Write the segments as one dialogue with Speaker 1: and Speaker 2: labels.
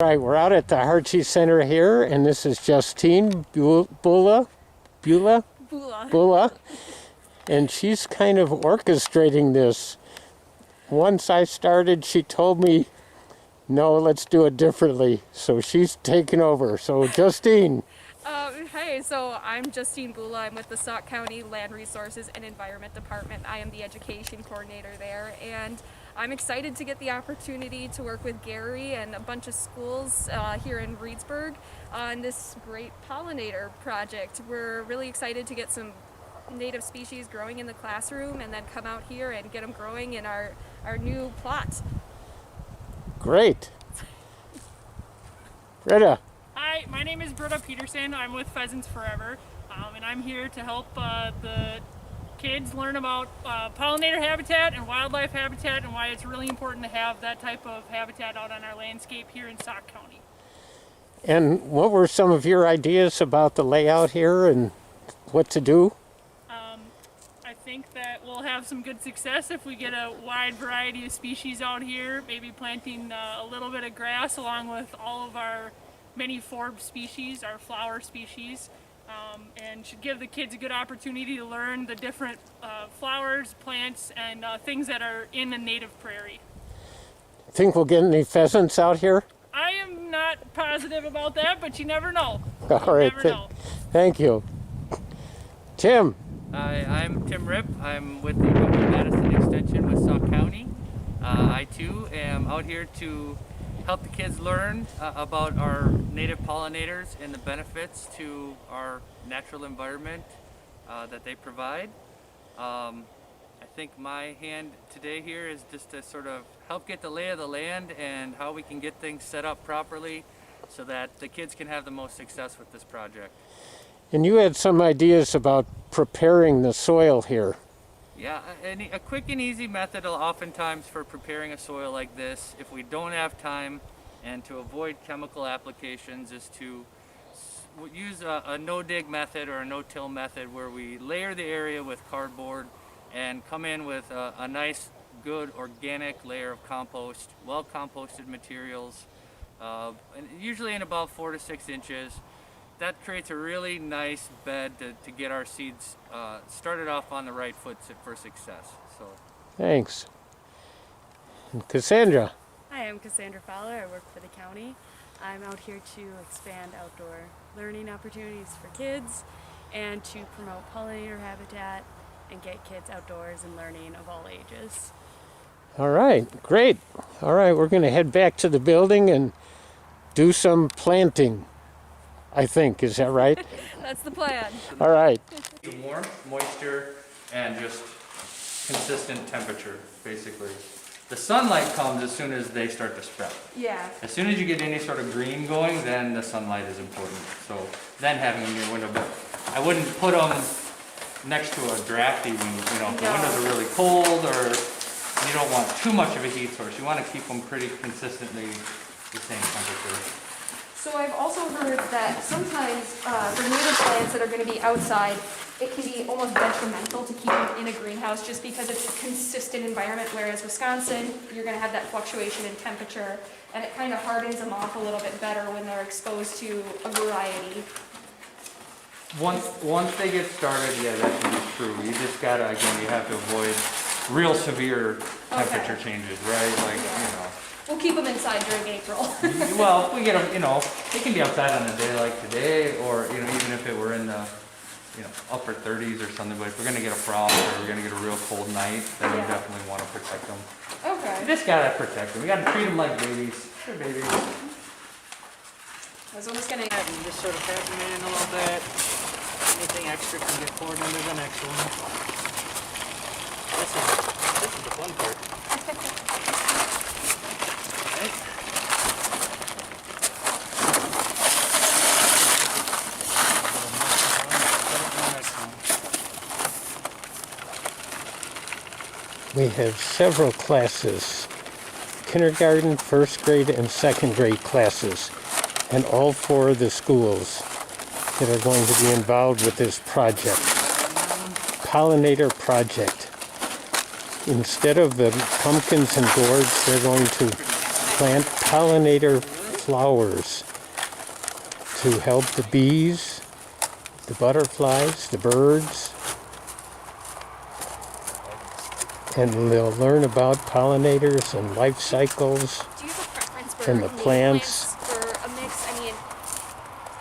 Speaker 1: right, we're out at the Harchie Center here, and this is Justine Bula, and she's kind of orchestrating this. Once I started, she told me, no, let's do it differently. So she's taken over. So Justine.
Speaker 2: Hi, so I'm Justine Bula. I'm with the Sauk County Land Resources and Environment Department. I am the education coordinator there, and I'm excited to get the opportunity to work with Gary and a bunch of schools here in Reedsburg on this great pollinator project. We're really excited to get some native species growing in the classroom and then come out here and get them growing in our new plot.
Speaker 1: Great. Britta.
Speaker 3: Hi, my name is Britta Peterson. I'm with Pheasants Forever, and I'm here to help the kids learn about pollinator habitat and wildlife habitat and why it's really important to have that type of habitat out on our landscape here in Sauk County.
Speaker 1: And what were some of your ideas about the layout here and what to do?
Speaker 3: I think that we'll have some good success if we get a wide variety of species out here, maybe planting a little bit of grass along with all of our many forb species, our flower species, and should give the kids a good opportunity to learn the different flowers, plants, and things that are in the native prairie.
Speaker 1: Think we'll get any pheasants out here?
Speaker 3: I am not positive about that, but you never know.
Speaker 1: All right, thank you. Tim.
Speaker 4: Hi, I'm Tim Ripp. I'm with the Madison Extension with Sauk County. I too am out here to help the kids learn about our native pollinators and the benefits to our natural environment that they provide. I think my hand today here is just to sort of help get the lay of the land and how we can get things set up properly so that the kids can have the most success with this project.
Speaker 1: And you had some ideas about preparing the soil here.
Speaker 4: Yeah, a quick and easy method oftentimes for preparing a soil like this, if we don't have time and to avoid chemical applications, is to use a no-dig method or a no-till method where we layer the area with cardboard and come in with a nice, good organic layer of compost, well-composted materials, and usually in about 4 to 6 inches. That creates a really nice bed to get our seeds started off on the right foot for success. So,
Speaker 1: thanks. And Cassandra.
Speaker 5: Hi, I'm Cassandra Fowler. I work for the county. I'm out here to expand outdoor learning opportunities for kids and to promote pollinator habitat and get kids outdoors and learning of all ages.
Speaker 1: All right, great. All right, we're going to head back to the building and do some planting. I think, is that right?
Speaker 2: That's the plan.
Speaker 1: All right.
Speaker 4: Warmth, moisture, and just consistent temperature, basically. The sunlight comes as soon as they start to sprout.
Speaker 2: Yeah.
Speaker 4: As soon as you get any sort of green going, then the sunlight is important. So then having them in your window, but I wouldn't put them next to a drafty window. You know, if the windows are really cold or you don't want too much of a heat source. You want to keep them pretty consistently the same temperature.
Speaker 2: So I've also heard that sometimes for native plants that are going to be outside, it can be almost detrimental to keep them in a greenhouse just because it's a consistent environment, whereas Wisconsin, you're going to have that fluctuation in temperature, and it kind of hardens them off a little bit better when they're exposed to a variety.
Speaker 4: Once they get started, yeah, that can be true. You just gotta, again, you have to avoid real severe temperature changes, right? Like, you know.
Speaker 2: We'll keep them inside during April.
Speaker 4: Well, if we get them, you know, they can be outside on a day like today, or, you know, even if it were in the, you know, upper 30s or something, but if we're going to get a frost or we're going to get a real cold night, then we definitely want to protect them.
Speaker 2: Okay.
Speaker 4: We just got to protect them. We got to treat them like babies. They're babies.
Speaker 2: I was almost going to...
Speaker 6: And just sort of pat them in a little bit. Anything extra can get poured into the next one. This is the fun part.
Speaker 1: We have several classes, kindergarten, first grade, and second grade classes, and all 4 of the schools that are going to be involved with this project. Pollinator project. Instead of the pumpkins and gourds, they're going to plant pollinator flowers to help the bees, the butterflies, the birds. And they'll learn about pollinators and life cycles.
Speaker 2: Do you have a preference for
Speaker 1: And the
Speaker 2: native
Speaker 1: plants.
Speaker 2: or a mix? I mean,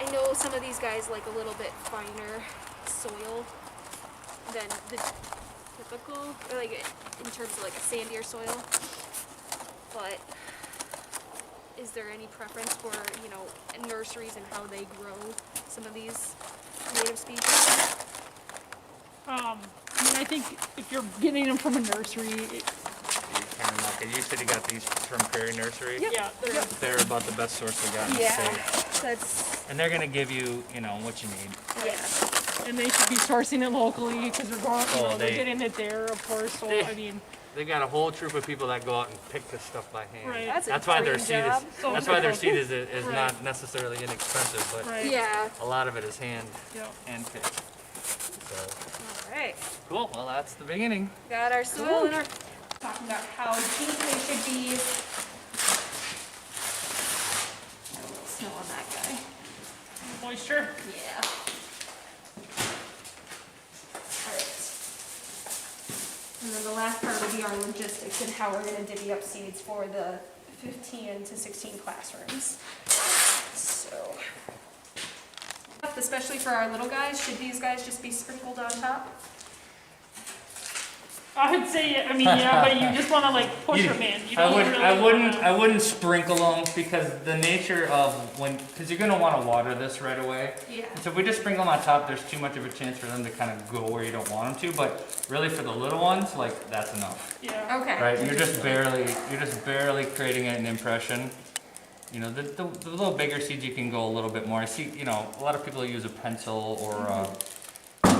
Speaker 2: I know some of these guys like a little bit finer soil than the typical, or like in terms of like a sandier soil. But is there any preference for, you know, nurseries and how they grow some of these native species?
Speaker 3: I mean, I think if you're getting them from a nursery,
Speaker 4: Kind of like, you said you got these from Prairie Nursery.
Speaker 3: yeah, they're
Speaker 4: They're about the best source we got in the
Speaker 2: Yeah,
Speaker 4: state.
Speaker 2: that's,
Speaker 4: And they're gonna give you, you know, what you need.
Speaker 2: yeah.
Speaker 3: and they should be sourcing it locally because they're going, you
Speaker 4: Oh,
Speaker 3: know, they're
Speaker 4: they-
Speaker 3: getting it there, of course. So
Speaker 4: they-
Speaker 3: I mean,
Speaker 4: They got a whole troop of people that go out and pick this stuff by hand.
Speaker 3: Right.
Speaker 2: That's a
Speaker 4: why their
Speaker 2: dream
Speaker 4: seed
Speaker 2: job.
Speaker 4: is.
Speaker 3: So
Speaker 4: That's why their
Speaker 3: difficult.
Speaker 4: seed is
Speaker 3: Right.
Speaker 4: not necessarily inexpensive, but
Speaker 3: right?
Speaker 2: Yeah.
Speaker 4: a lot of it is hand
Speaker 3: Yeah.
Speaker 4: picked. So
Speaker 2: All right.
Speaker 4: cool. Well, that's the beginning.
Speaker 2: Got our soil and our talking about how deep they should be. Snow on that guy.
Speaker 3: Moisture.
Speaker 2: Yeah. Alright. And then the last part will be our logistics and how we're gonna divvy up seeds for the 15 to 16 classrooms. So, especially for our little guys, should these guys just be sprinkled on top?
Speaker 3: I would say, I mean, yeah, but you just want to like push them in. You don't really
Speaker 4: I
Speaker 3: wanna-
Speaker 4: wouldn't sprinkle them because the nature of because you're gonna want to water this right away.
Speaker 2: Yeah.
Speaker 4: And so if we just sprinkle them on top, there's too much of a chance for them to kind of go where you don't want them to. But really, for the little ones, like that's enough,
Speaker 3: Yeah.
Speaker 2: Okay.
Speaker 4: right? You're just barely creating an impression. You know, the little bigger seeds you can go a little bit more. I see, you know, a lot of people use a pencil or a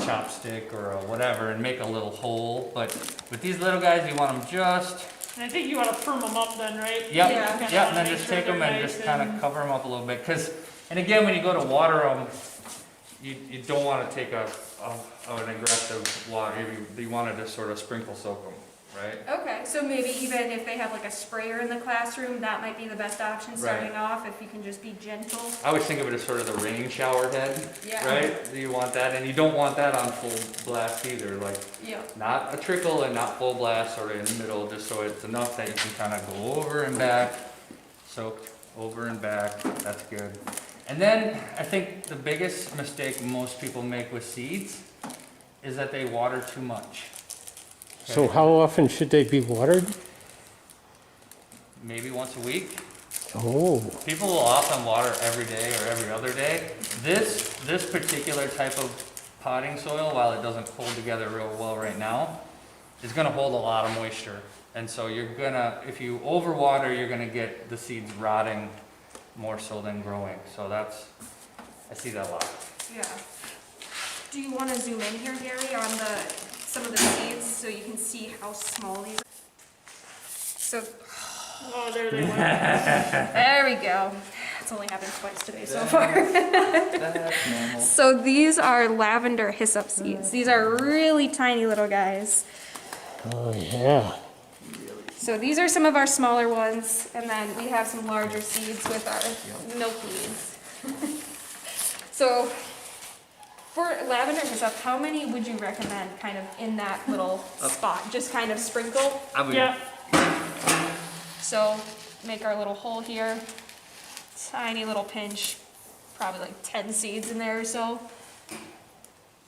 Speaker 4: chopstick or a whatever and make a little hole. But with these little guys, you want them just.
Speaker 3: And I think you want to firm them up then, right?
Speaker 4: Yep,
Speaker 2: Yeah.
Speaker 3: Kinda
Speaker 4: yep,
Speaker 3: wanna
Speaker 4: and then
Speaker 3: make
Speaker 4: just
Speaker 3: sure
Speaker 4: take them
Speaker 3: they're
Speaker 4: and
Speaker 3: nice
Speaker 4: just kind of cover them up a little bit. And again, when you go to water them, you don't want to take an aggressive water. You want to just sort of sprinkle soak them, right?
Speaker 2: Okay, so maybe even if they have like a sprayer in the classroom, that might be the best option starting off, if you can just be gentle.
Speaker 4: I always think of it as sort of the rain shower head,
Speaker 2: Yeah.
Speaker 4: right? You want that, and you don't want that on full blast either. Like
Speaker 2: Yeah.
Speaker 4: not a trickle and not full blast, sort of in the middle, just so it's enough that you can kind of go over and back, soak over and back. That's good. And then I think the biggest mistake most people make with seeds is that they water too much.
Speaker 1: So how often should they be watered?
Speaker 4: Maybe once a week.
Speaker 1: Oh,
Speaker 4: People will often water every day or every other day. This particular type of potting soil, while it doesn't hold together real well right now, is gonna hold a lot of moisture. And so if you overwater, you're gonna get the seeds rotting more so than growing. So I see that a lot.
Speaker 2: Yeah. Do you want to zoom in here, Gary, on some of the seeds so you can see how small these are? So,
Speaker 3: Oh, there they went.
Speaker 2: there we go. It's only happened twice today so far.
Speaker 4: That's normal.
Speaker 2: So these are lavender hyssop seeds. These are really tiny little guys.
Speaker 1: oh yeah.
Speaker 2: So these are some of our smaller ones, and then we have some larger seeds with our milkweeds. So for lavender hyssop, how many would you recommend kind of in that little spot? Just kind of sprinkle?
Speaker 4: I would,
Speaker 3: Yeah.
Speaker 2: So make our little hole here, tiny little pinch, probably like 10 seeds in there or so.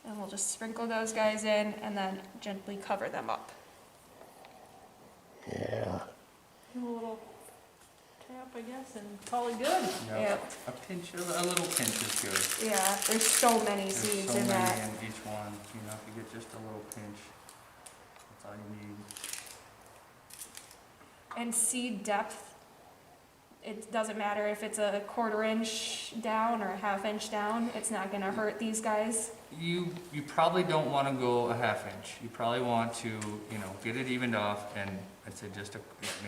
Speaker 2: And we'll just sprinkle those guys in and then gently cover them up.
Speaker 1: Yeah.
Speaker 3: Do a little tap, I guess, and call it good.
Speaker 4: yeah.
Speaker 2: Yep.
Speaker 4: A little pinch is good.
Speaker 2: Yeah, there's so many
Speaker 4: There's
Speaker 2: seeds
Speaker 4: so
Speaker 2: in
Speaker 4: many
Speaker 2: that.
Speaker 4: in each one. You know, if you get just a little pinch, that's all you need.
Speaker 2: And seed depth, it doesn't matter if it's a 1/4 inch down or a 1/2 inch down, it's not gonna hurt these guys.
Speaker 4: You probably don't want to go a 1/2 inch. You probably want to, you know, get it evened off, and I'd say just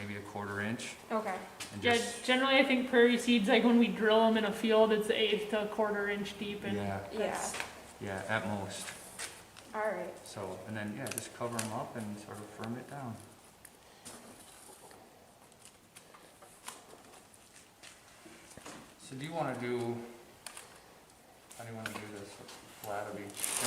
Speaker 4: maybe a 1/4 inch.
Speaker 2: Okay.
Speaker 4: And
Speaker 3: Yeah,
Speaker 4: just,
Speaker 3: generally I think prairie seeds, like when we drill them in a field, it's 1/8 to a 1/4 inch deep, and
Speaker 4: yeah,
Speaker 2: Yeah,
Speaker 4: yeah, at most.
Speaker 2: alright.
Speaker 4: So, and then yeah, just cover them up and sort of firm it down. So do you want to do, how do you want to do this? Lavender.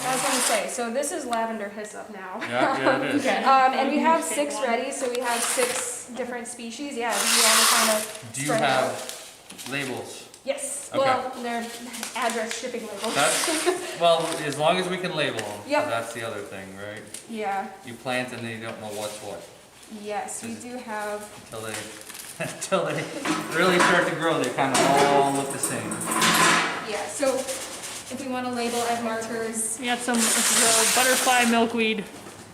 Speaker 2: I was gonna say, so this is lavender hyssop now.
Speaker 4: Yeah, it is.
Speaker 5: Okay.
Speaker 2: And we have
Speaker 3: Same
Speaker 2: 6
Speaker 3: one.
Speaker 2: ready, so we have 6 different species. Yeah, if you wanna kind of
Speaker 4: Do you
Speaker 2: spread it out.
Speaker 4: have labels?
Speaker 2: Yes,
Speaker 4: Okay.
Speaker 2: well, they're address shipping labels.
Speaker 4: That's, well, as long as we can label them.
Speaker 2: Yep.
Speaker 4: That's the other thing, right?
Speaker 2: Yeah,
Speaker 4: You plant and then you don't know what's what
Speaker 2: yes, we do have,
Speaker 4: until they, until they really start to grow. They kind of all look the same.
Speaker 2: yeah, so if we wanna label as markers,
Speaker 3: We got some, this is a butterfly milkweed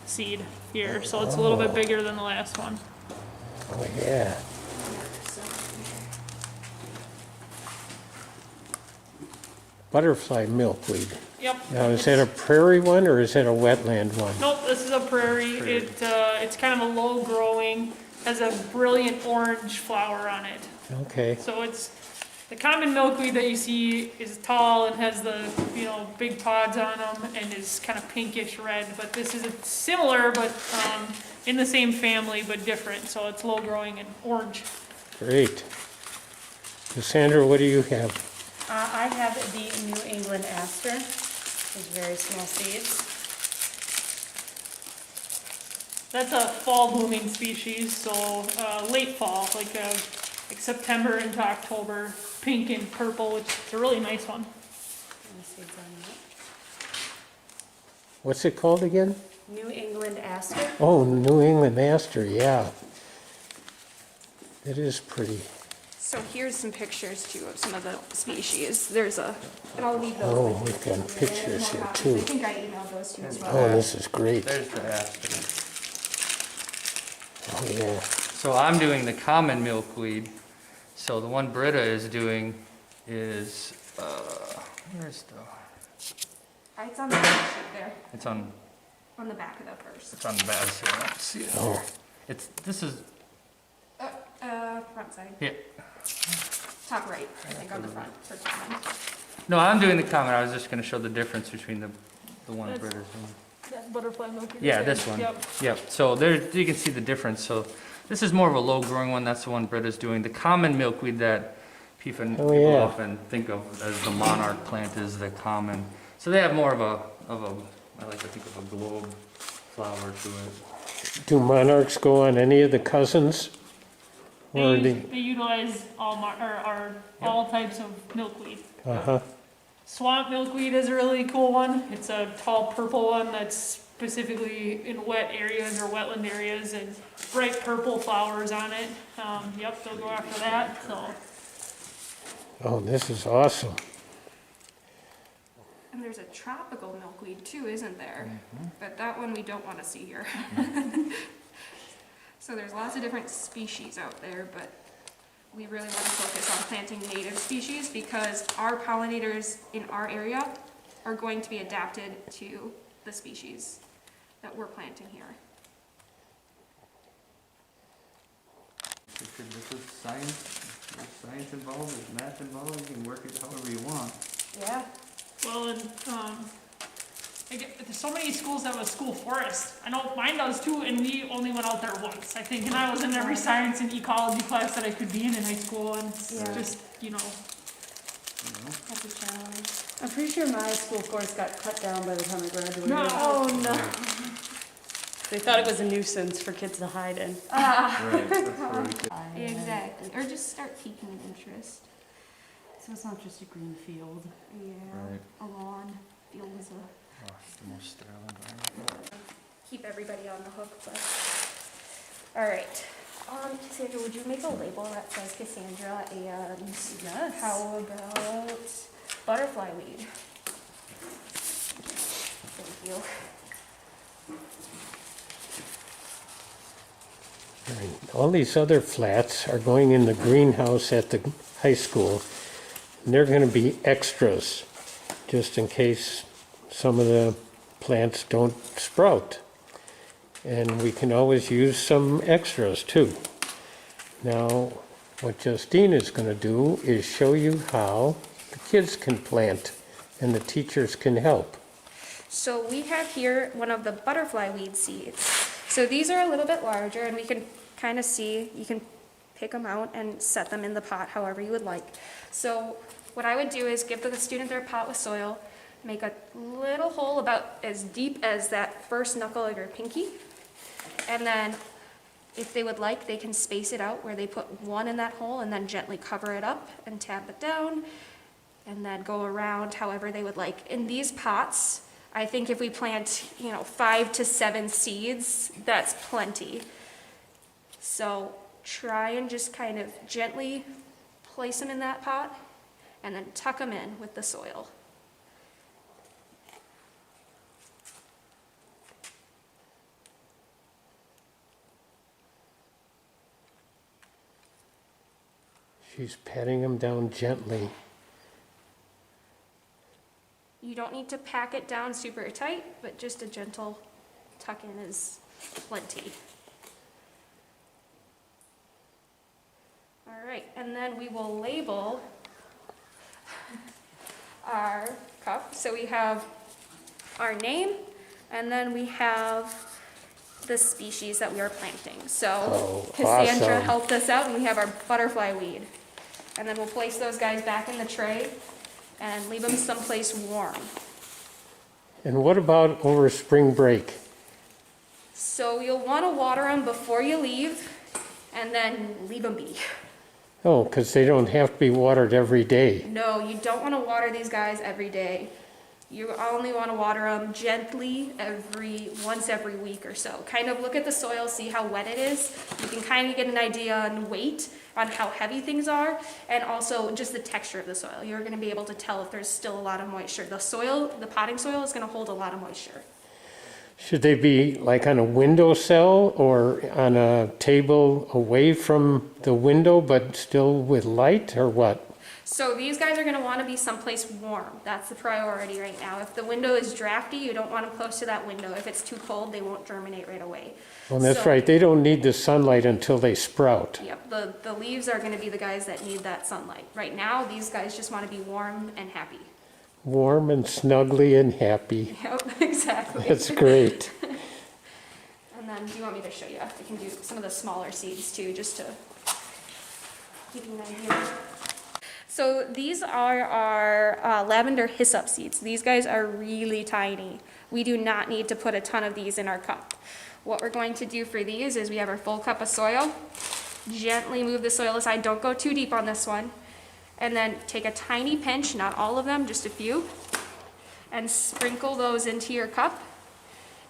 Speaker 3: seed here, so it's a little bit bigger than the last one.
Speaker 1: Oh, yeah. Butterfly milkweed.
Speaker 3: Yep.
Speaker 1: Now, is that a prairie one or is that a wetland one?
Speaker 3: Nope, this is a prairie. It's kind of a low growing, has a brilliant orange flower on it.
Speaker 1: Okay.
Speaker 3: So it's, the common milkweed that you see is tall and has the, big pods on them and is kind of pinkish red, but this is similar, but in the same family, but different. So it's low growing and orange.
Speaker 1: Great. Cassandra, what do you have?
Speaker 5: I have the New England aster. These very small seeds.
Speaker 3: That's a fall blooming species, so late fall, like September into October, pink and purple, which is a really nice one.
Speaker 5: And the seeds on
Speaker 1: What's it called again?
Speaker 5: that. New England aster.
Speaker 1: Oh, New England aster, yeah. It is pretty.
Speaker 2: so here's some pictures too of some of the species. There's a, and I'll leave those.
Speaker 1: Oh,
Speaker 2: with
Speaker 1: we've
Speaker 2: you.
Speaker 1: got pictures here
Speaker 2: I
Speaker 1: too.
Speaker 2: think I emailed those to you as well.
Speaker 1: Oh, this is great.
Speaker 4: There's the aster.
Speaker 1: Oh, yeah.
Speaker 4: So I'm doing the common milkweed. So the one Britta is doing is, where's the,
Speaker 2: It's on the back sheet there,
Speaker 4: it's on
Speaker 2: on the back of the first.
Speaker 4: the bad side. I don't see it.
Speaker 1: Oh,
Speaker 4: This is,
Speaker 2: Front side,
Speaker 4: yeah.
Speaker 2: top right, I think on the front for common.
Speaker 4: No, I'm doing the common. I was just gonna show the difference between the one
Speaker 3: That's-
Speaker 4: Britta's doing.
Speaker 3: That butterfly milkweed.
Speaker 4: Yeah, this one.
Speaker 3: Yep.
Speaker 4: Yep, so there, you can see the difference. So this is more of a low-growing one, that's the one Britta's doing. The common milkweed that people
Speaker 1: Oh, yeah.
Speaker 4: often think of as the monarch plant is the common. So they have more of a, I like to think of a globe flower to it.
Speaker 1: do monarchs go on any of the cousins? Or
Speaker 3: They
Speaker 1: the,
Speaker 3: utilize all types of milkweed.
Speaker 1: uh-huh,
Speaker 3: Swamp milkweed is a really cool one. It's a tall purple one that's specifically in wet areas or wetland areas and bright purple flowers on it. Yep, they'll go after that, so.
Speaker 1: oh, this is awesome.
Speaker 2: And there's a tropical milkweed too, isn't there? But that one we don't want to see here. So there's lots of different species out there, but we really want to focus on planting native species because our pollinators in our area are going to be adapted to the species that we're planting here.
Speaker 4: This is science, there's science involved, there's math involved, you can work it however you want.
Speaker 2: Yeah.
Speaker 3: Well, and there's so many schools that have a school forest. I know mine does too, and we only went out there once, I think. And I was in every science and ecology class that I could be in high school, and it's
Speaker 2: Yeah.
Speaker 3: just,
Speaker 2: That's a challenge.
Speaker 5: I'm pretty sure my school forest got cut down by the time I graduated.
Speaker 3: No.
Speaker 5: Oh, no. They thought it was a nuisance for kids to hide in.
Speaker 4: Right, that's where we could-
Speaker 2: Exactly. Or just start piquing interest.
Speaker 5: So it's not just a green field.
Speaker 2: Yeah.
Speaker 4: Right.
Speaker 2: A lawn. Field is a
Speaker 4: Oh, it's the most sterile environment.
Speaker 2: keep everybody on the hook, but. All right. Cassandra, would you make a label that says Cassandra and
Speaker 5: Yes.
Speaker 2: how about butterfly weed? Thank you.
Speaker 1: Right. All these other flats are going in the greenhouse at the high school. And they're going to be extras, just in case some of the plants don't sprout. And we can always use some extras too. Now, what Justine is going to do is show you how the kids can plant and the teachers can help.
Speaker 2: So we have here one of the butterfly weed seeds. So these are a little bit larger and we can kind of see, you can pick them out and set them in the pot however you would like. So what I would do is give the student their pot with soil, make a little hole about as deep as that first knuckle of your pinky, and then if they would like, they can space it out where they put one in that hole and then gently cover it up and tap it down, and then go around however they would like. In these pots, I think if we plant, 5 to 7 seeds, that's plenty. So try and just kind of gently place them in that pot and then tuck them in with the soil.
Speaker 1: She's patting them down gently.
Speaker 2: You don't need to pack it down super tight, but just a gentle tuck in is plenty. All right, and then we will label our cup. So we have our name, and then we have the species that we are planting. So Cassandra
Speaker 1: awesome.
Speaker 2: helped us out, and we have our butterfly weed. And then we'll place those guys back in the tray and leave them someplace warm.
Speaker 1: And what about over spring break?
Speaker 2: So you'll want to water them before you leave, and then leave them be.
Speaker 1: Oh, because they don't have to be watered every day.
Speaker 2: No, you don't want to water these guys every day. You only want to water them gently once every week or so. Kind of look at the soil, see how wet it is. You can kind of get an idea on weight, on how heavy things are, and also just the texture of the soil. You're going to be able to tell if there's still a lot of moisture. The soil, the potting soil, is going to hold a lot of moisture.
Speaker 1: Should they be like on a windowsill or on a table away from the window but still with light, or what?
Speaker 2: So these guys are going to want to be someplace warm. That's the priority right now. If the window is drafty, you don't want them close to that window. If it's too cold, they won't germinate right away.
Speaker 1: Well, that's
Speaker 2: So-
Speaker 1: right. They don't need the sunlight until they sprout.
Speaker 2: Yep, the leaves are going to be the guys that need that sunlight. Right now, these guys just want to be warm and happy.
Speaker 1: Warm and snuggly and happy.
Speaker 2: Yep, exactly.
Speaker 1: That's great.
Speaker 2: And then, do you want me to show you? I can do some of the smaller seeds too, just to give you an idea. So these are our lavender hyssop seeds. These guys are really tiny. We do not need to put a ton of these in our cup. What we're going to do for these is we have our full cup of soil. Gently move the soil aside. Don't go too deep on this one. And then take a tiny pinch, not all of them, just a few, and sprinkle those into your cup.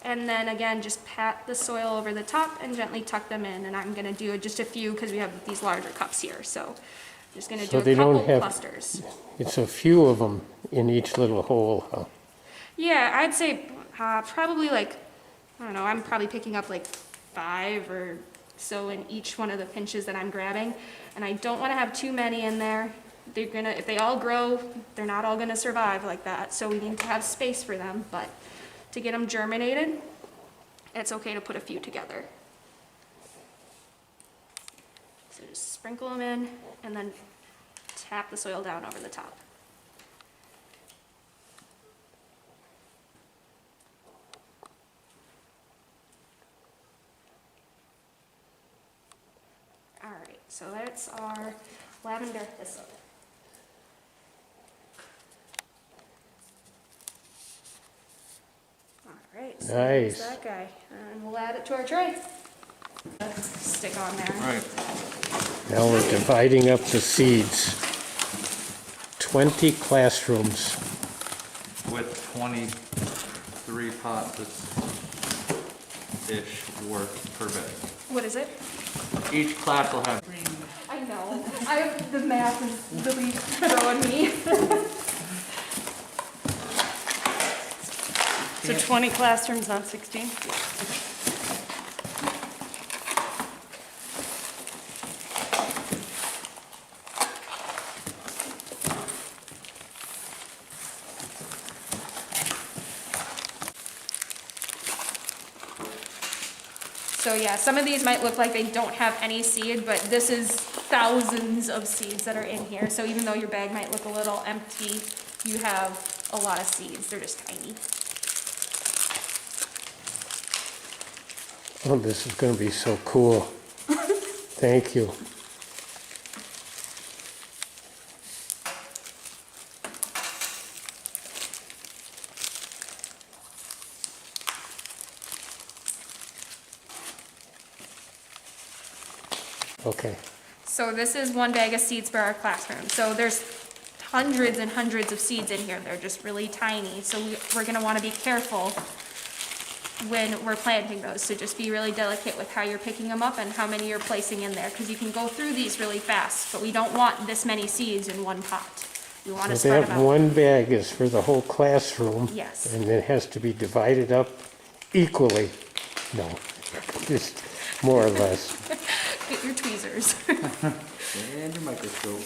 Speaker 2: And then again, just pat the soil over the top and gently tuck them in. And I'm gonna do just a few because we have these larger cups here. So I'm just gonna
Speaker 1: So
Speaker 2: do
Speaker 1: they
Speaker 2: a couple
Speaker 1: don't have-
Speaker 2: clusters.
Speaker 1: It's a few of them in each little hole, huh?
Speaker 2: Yeah, I'd say probably like, I don't know, I'm probably picking up like 5 or so in each one of the pinches that I'm grabbing. And I don't wanna have too many in there. They're gonna, if they all grow, they're not all gonna survive like that. So we need to have space for them, but to get them germinated, it's okay to put a few together. So just sprinkle them in and then tap the soil down over the top. All right, so that's our lavender hyssop. All right, so there's
Speaker 1: Nice.
Speaker 2: that guy, and we'll add it to our tray. Stick on there.
Speaker 4: All right.
Speaker 1: Now we're dividing up the seeds. 20 classrooms.
Speaker 4: With 23 pots ish worth per bed.
Speaker 2: What is it?
Speaker 4: Each class will have
Speaker 2: I know. The math is really throwing me.
Speaker 5: So 20 classrooms, not 16?
Speaker 2: So yeah, some of these might look like they don't have any seed, but this is thousands of seeds that are in here. So even though your bag might look a little empty, you have a lot of seeds. They're just tiny.
Speaker 1: Oh, this is going to be so cool. Thank you. Okay.
Speaker 2: So this is 1 bag of seeds for our classroom. So there's hundreds and hundreds of seeds in here. They're just really tiny. So we're gonna wanna be careful when we're planting those. So just be really delicate with how you're picking them up and how many you're placing in there, because you can go through these really fast, but we don't want this many seeds in one pot. We wanna
Speaker 1: So
Speaker 2: spread
Speaker 1: that
Speaker 2: them out.
Speaker 1: 1 bag is for the whole classroom?
Speaker 2: Yes.
Speaker 1: And it has to be divided up equally? No, just more or less.
Speaker 2: Get your tweezers.
Speaker 7: And your microscope.